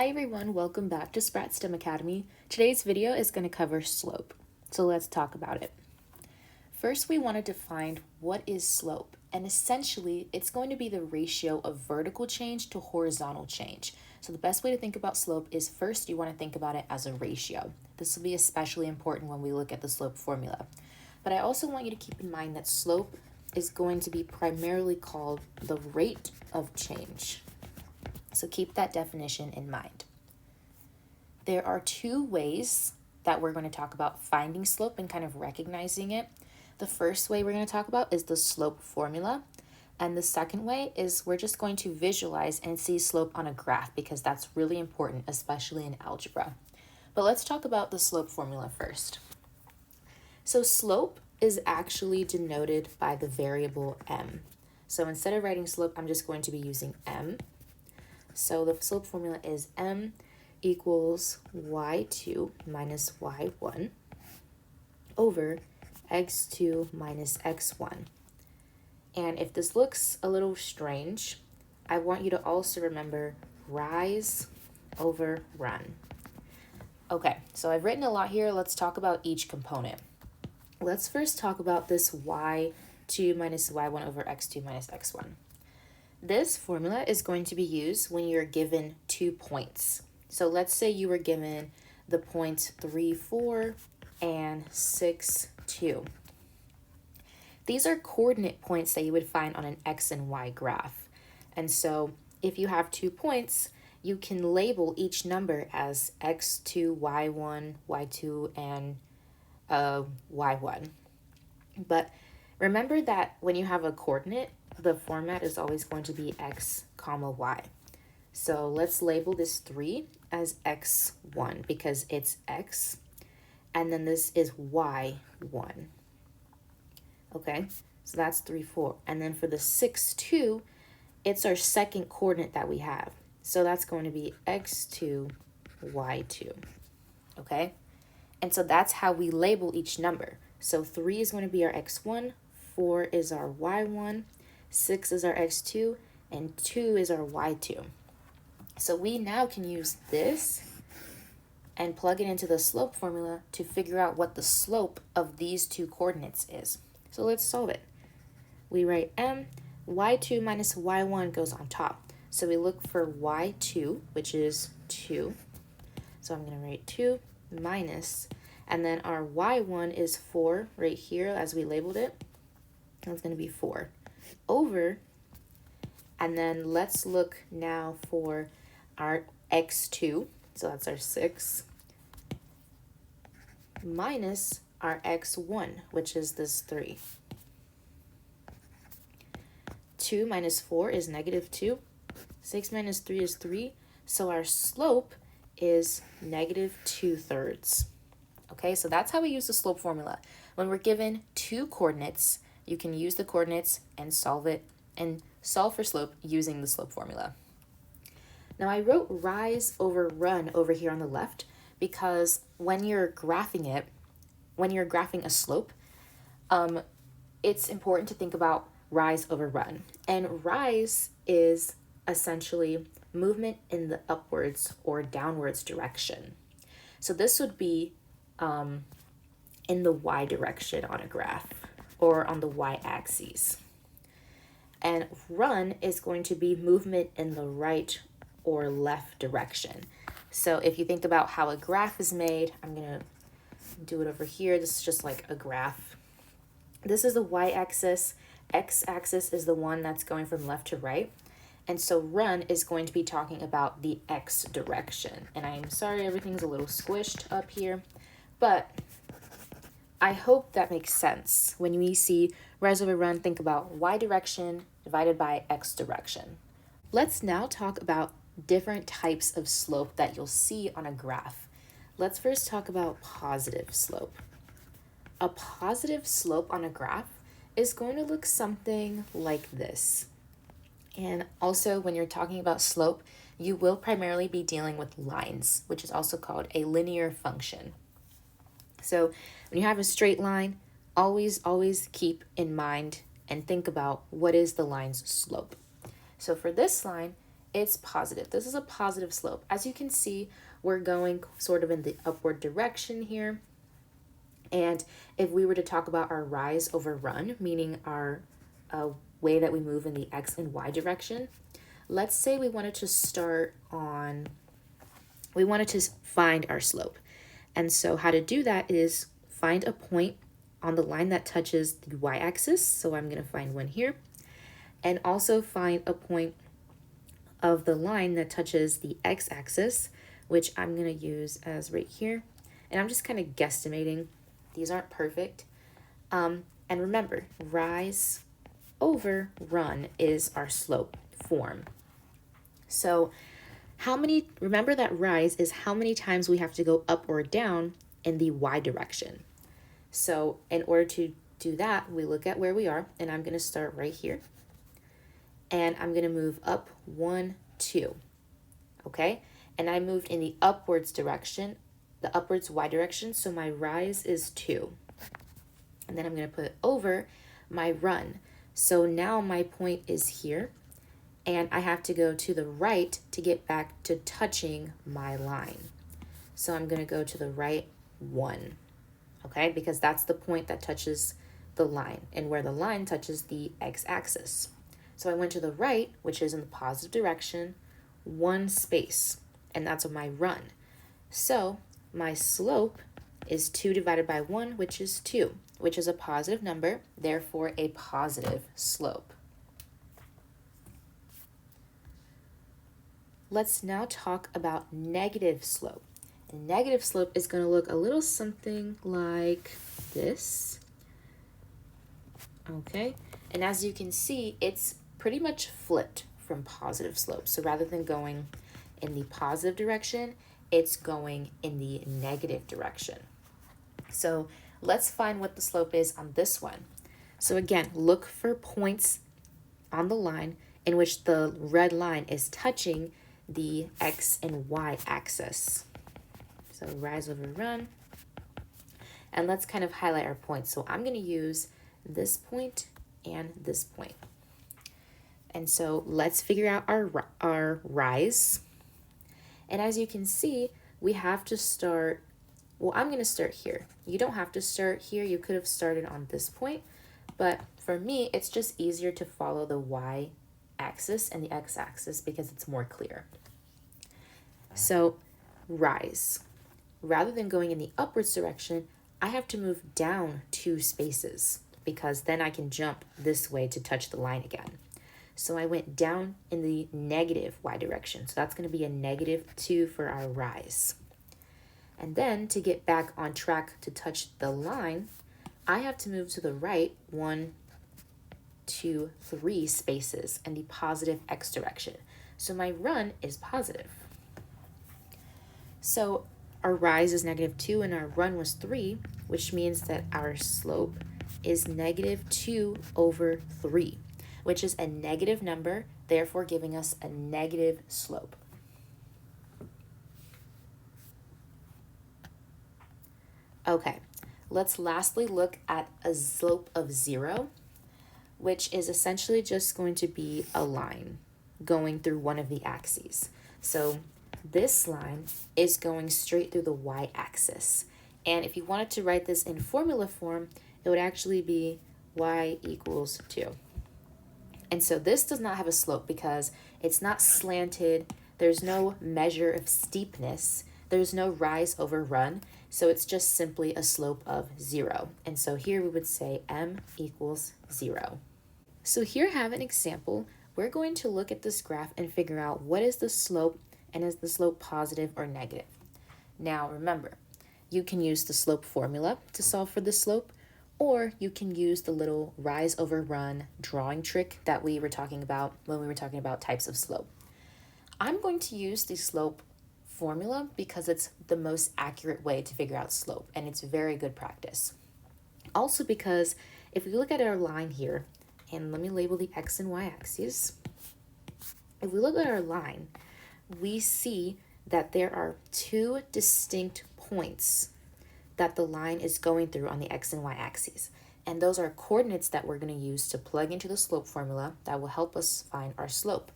Hi everyone, welcome back to Spratt STEM Academy. Today's video is going to cover slope, so let's talk about it. First, we want to define what is slope, and essentially it's going to be the ratio of vertical change to horizontal change. So the best way to think about slope is first you want to think about it as a ratio. This will be especially important when we look at the slope formula. But I also want you to keep in mind that slope is going to be primarily called the rate of change. So keep that definition in mind. There are two ways that we're going to talk about finding slope and kind of recognizing it. The first way we're going to talk about is the slope formula. And the second way is we're just going to visualize and see slope on a graph because that's really important, especially in algebra. But let's talk about the slope formula first. So slope is actually denoted by the variable m. So instead of writing slope, I'm just going to be using m. So the slope formula is m equals y2 minus y1 over x2 minus x1. And if this looks a little strange, I want you to also remember rise over run. Okay, so I've written a lot here. Let's talk about each component. Let's first talk about this y2 minus y1 over x2 minus x1. This formula is going to be used when you're given 2 points. So let's say you were given the points 3, 4, and 6, 2. These are coordinate points that you would find on an x and y graph. And so if you have 2 points, you can label each number as x2, y1, y2, and y1. But remember that when you have a coordinate, the format is always going to be x comma y. So let's label this 3 as x1 because it's x, and then this is y1. Okay, so that's 3, 4. And then for the 6, 2, it's our second coordinate that we have. So that's going to be x2, y2. Okay, and so that's how we label each number. So 3 is going to be our x1, 4 is our y1, 6 is our x2, and 2 is our y2. So we now can use this and plug it into the slope formula to figure out what the slope of these two coordinates is. So let's solve it. We write m, y2 minus y1 goes on top. So we look for y2, which is 2. So I'm going to write 2 minus, and then our y1 is 4 right here as we labeled it. That's going to be 4 over, and then let's look now for our x2, so that's our 6, minus our x1, which is this 3. 2 minus 4 is negative 2. 6 minus 3 is 3. So our slope is negative 2/3. Okay, so that's how we use the slope formula. When we're given 2 coordinates, you can use the coordinates and solve it and solve for slope using the slope formula. Now I wrote rise over run over here on the left because when you're graphing it, when you're graphing a slope, it's important to think about rise over run. And rise is essentially movement in the upwards or downwards direction. So this would be in the y direction on a graph or on the y-axis. And run is going to be movement in the right or left direction. So if you think about how a graph is made, I'm going to do it over here. This is just like a graph. This is the y-axis. X-axis is the one that's going from left to right. And so run is going to be talking about the x direction. And I'm sorry everything's a little squished up here, but I hope that makes sense. When we see rise over run, think about y direction divided by x direction. Let's now talk about different types of slope that you'll see on a graph. Let's first talk about positive slope. A positive slope on a graph is going to look something like this. And also when you're talking about slope, you will primarily be dealing with lines, which is also called a linear function. So when you have a straight line, always keep in mind and think about what is the line's slope. So for this line, It's positive. This is a positive slope. As you can see, we're going sort of in the upward direction here. And if we were to talk about our rise over run, meaning our way that we move in the x and y direction, let's say we wanted to find our slope. And so how to do that is find a point on the line that touches the y-axis. So I'm going to find one here. And also find a point of the line that touches the x-axis, which I'm going to use as right here. And I'm just kind of guesstimating. These aren't perfect. And remember, rise over run is our slope form. So remember that rise is how many times we have to go up or down in the y direction. So in order to do that, we look at where we are, and I'm going to start right here. And I'm going to move up 1, 2, okay? And I moved in the upwards direction, the upwards y direction, so my rise is 2. And then I'm going to put over my run. So now my point is here, and I have to go to the right to get back to touching my line. So I'm going to go to the right 1, okay? Because that's the point that touches the line, and where the line touches the x-axis. So I went to the right, which is in the positive direction, 1 space, and that's my run. So my slope is 2 divided by 1, which is 2, which is a positive number, therefore a positive slope. Let's now talk about negative slope. And negative slope is going to look a little something like this. Okay, and as you can see, it's pretty much flipped from positive slope. So rather than going in the positive direction, it's going in the negative direction. So let's find what the slope is on this one. So again, look for points on the line in which the red line is touching the x and y axis. So rise over run. And let's kind of highlight our points. So I'm going to use this point and this point. And so let's figure out our rise. And as you can see, we have to start, well, I'm going to start here. You don't have to start here. You could have started on this point. But for me, it's just easier to follow the y-axis and the x-axis because it's more clear. So rise. Rather than going in the upwards direction, I have to move down 2 spaces because then I can jump this way to touch the line again. So I went down in the negative y direction. So that's going to be a -2 for our rise. And then to get back on track to touch the line, I have to move to the right 1, 2, 3 spaces in the positive x direction. So my run is positive. So our rise is -2 and our run was 3, which means that our slope is -2 over 3, which is a negative number, therefore giving us a negative slope. Okay, let's lastly look at a slope of 0, which is essentially just going to be a line going through one of the axes. So this line is going straight through the y-axis. And if you wanted to write this in formula form, it would actually be y equals 2. And so this does not have a slope because it's not slanted. There's no measure of steepness. There's no rise over run. So it's just simply a slope of 0. And so here we would say m equals 0. So here I have an example. We're going to look at this graph and figure out what is the slope and is the slope positive or negative. Now remember, you can use the slope formula to solve for the slope, or you can use the little rise over run drawing trick that we were talking about when we were talking about types of slope. I'm going to use the slope formula because it's the most accurate way to figure out slope, and it's very good practice. Also because if we look at our line here, and let me label the x and y axes. If we look at our line, we see that there are 2 distinct points that the line is going through on the x and y axes. And those are coordinates that we're going to use to plug into the slope formula that will help us find our slope.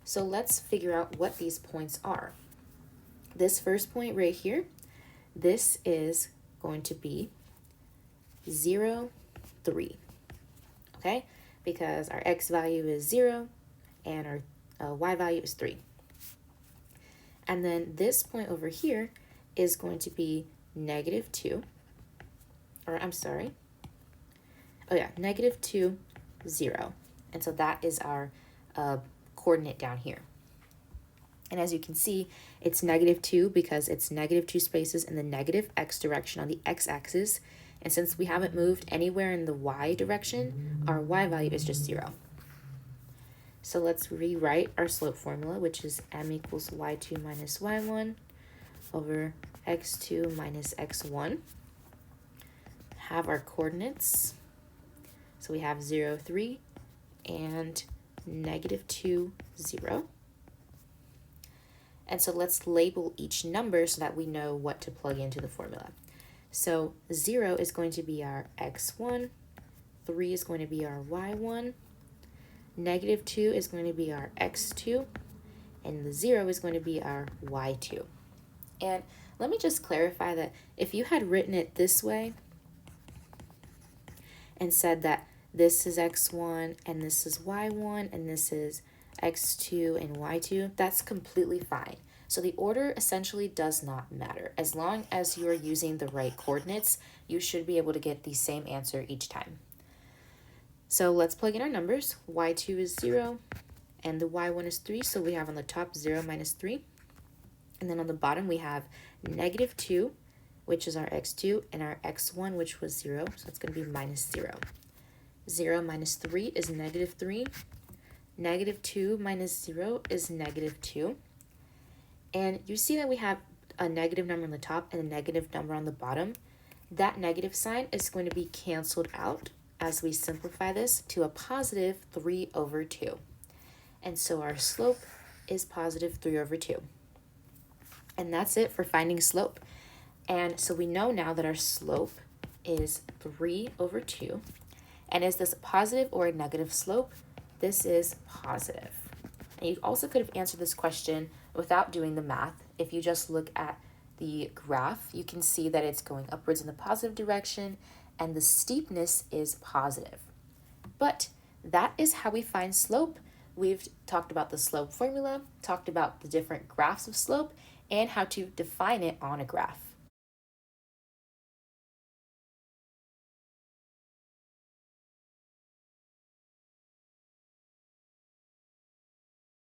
So let's figure out what these points are. This first point right here, this is going to be 0, 3, okay? Because our x value is 0 and our y value is 3. And then this point over here is going to be -2, or I'm sorry, oh yeah, -2, 0. And so that is our coordinate down here. And as you can see, it's -2 because it's -2 spaces in the negative x direction on the x-axis. And since we haven't moved anywhere in the y direction, our y value is just 0. So let's rewrite our slope formula, which is m equals y2 minus y1 over x2 minus x1. Have our coordinates. So we have 0, 3 and -2, 0. And so let's label each number so that we know what to plug into the formula. So 0 is going to be our x1, 3 is going to be our y1, -2 is going to be our x2, and the 0 is going to be our y2. And let me just clarify that if you had written it this way and said that this is x1 and this is y1 and this is x2 and y2, that's completely fine. So the order essentially does not matter. As long as you are using the right coordinates, you should be able to get the same answer each time. So let's plug in our numbers. y2 is 0 and the y1 is 3, so we have on the top 0 minus 3. And then on the bottom we have -2, which is our x2, and our x1, which was 0, so it's going to be -0. 0 minus 3 is -3. -2 minus 0 is -2. And you see that we have a negative number on the top and a negative number on the bottom. That negative sign is going to be canceled out as we simplify this to a positive 3 over 2. And so our slope is positive 3 over 2. And that's it for finding slope. And so we know now that our slope is 3 over 2. And is this a positive or a negative slope? This is positive. And you also could have answered this question without doing the math. If you just look at the graph, you can see that it's going upwards in the positive direction and the steepness is positive. But that is how we find slope. We've talked about the slope formula, talked about the different graphs of slope, and how to define it on a graph.